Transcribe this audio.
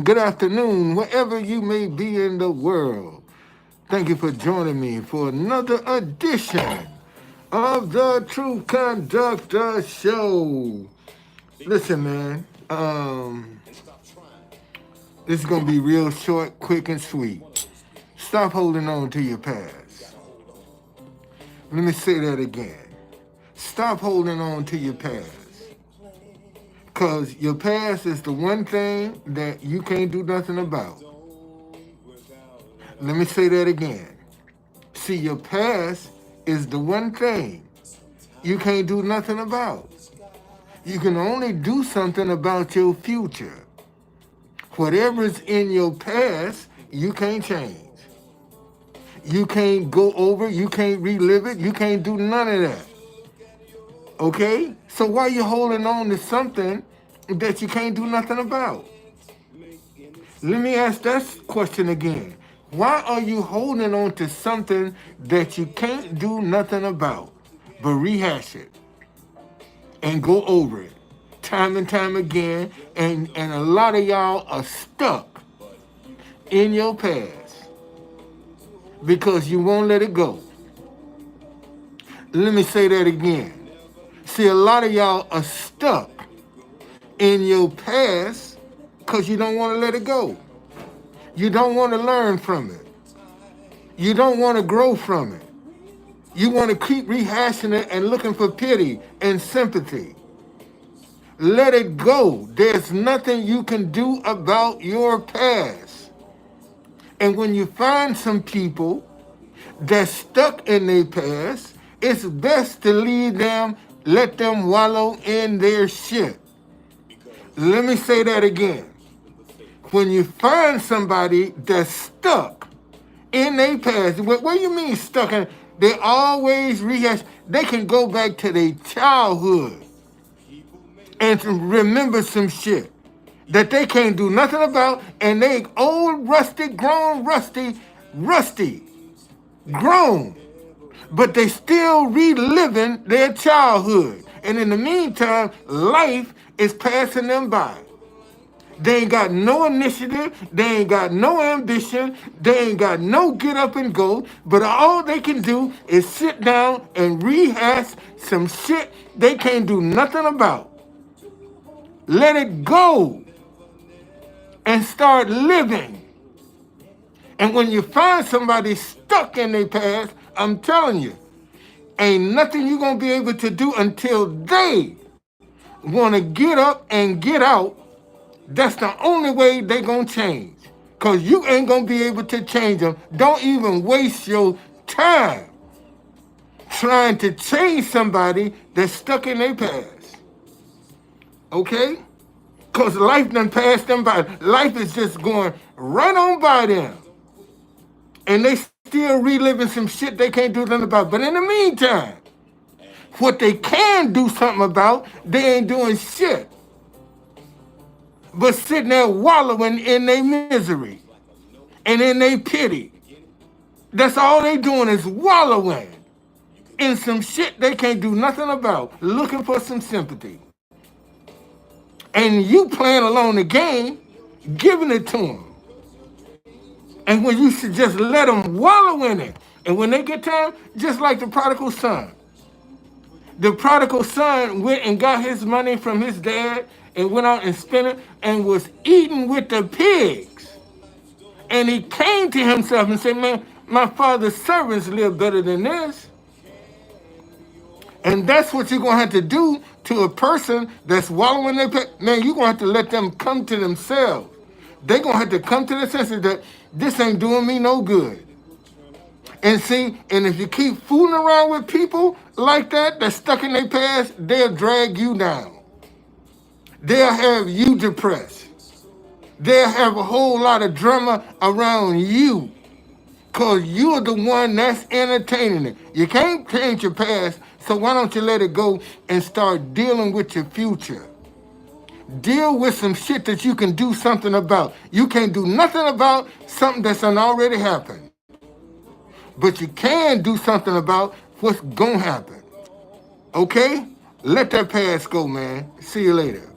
good afternoon, wherever you may be in the world. Thank you for joining me for another edition of the Truth Conductor Show. Listen, man, this is going to be real short, quick, and sweet. Stop holding on to your past. Let me say that again. Stop holding on to your past. Because your past is the one thing that you can't do nothing about. Let me say that again. See, your past is the one thing you can't do nothing about. You can only do something about your future. Whatever's in your past, you can't change. You can't go over, you can't relive it, you can't do none of that. Okay? So why are you holding on to something that you can't do nothing about? Let me ask that question again. Why are you holding on to something that you can't do nothing about, but rehash it and go over it time and time again? And a lot of y'all are stuck in your past because you won't let it go. Let me say that again. See, a lot of y'all are stuck in your past because you don't want to let it go. You don't want to learn from it. You don't want to grow from it. You want to keep rehashing it and looking for pity and sympathy. Let it go. There's nothing you can do about your past. And when you find some people that's stuck in their past, it's best to leave them, let them wallow in their shit. Let me say that again. When you find somebody that's stuck in their past, what do you mean stuck in? They always rehash. They can go back to their childhood and remember some shit that they can't do nothing about, and they old, rusty, grown, grown, but they still reliving their childhood. And in the meantime, life is passing them by. They ain't got no initiative. They ain't got no ambition. They ain't got no get up and go. But all they can do is sit down and rehash some shit they can't do nothing about. Let it go and start living. And when you find somebody stuck in their past, I'm telling you, ain't nothing you're going to be able to do until they want to get up and get out. That's the only way they gonna change. Because you ain't gonna be able to change them. Don't even waste your time trying to change somebody that's stuck in their past. Okay? Because life done passed them by. Life is just going right on by them. And they still reliving some shit they can't do nothing about. But in the meantime, what they can do something about, they ain't doing shit but sitting there wallowing in their misery and in their pity. That's all they doing is wallowing in some shit they can't do nothing about, looking for some sympathy. And you playing along the game, giving it to them. And when you should just let them wallow in it. And when they get time, just like the prodigal son. The prodigal son went and got his money from his dad and went out and spent it and was eating with the pigs. And he came to himself and said, man, my father's servants live better than this. And that's what you're going to have to do to a person that's wallowing their past. Man, you're going to have to let them come to themselves. They're going to have to come to the senses that this ain't doing me no good. And see, and if you keep fooling around with people like that, that's stuck in their past, they'll drag you down. They'll have you depressed. They'll have a whole lot of drama around you because you're the one that's entertaining it. You can't change your past, so why don't you let it go and start dealing with your future? Deal with some shit that you can do something about. You can't do nothing about something that's already happened. But you can do something about what's going to happen. Okay? Let that past go, man. See you later.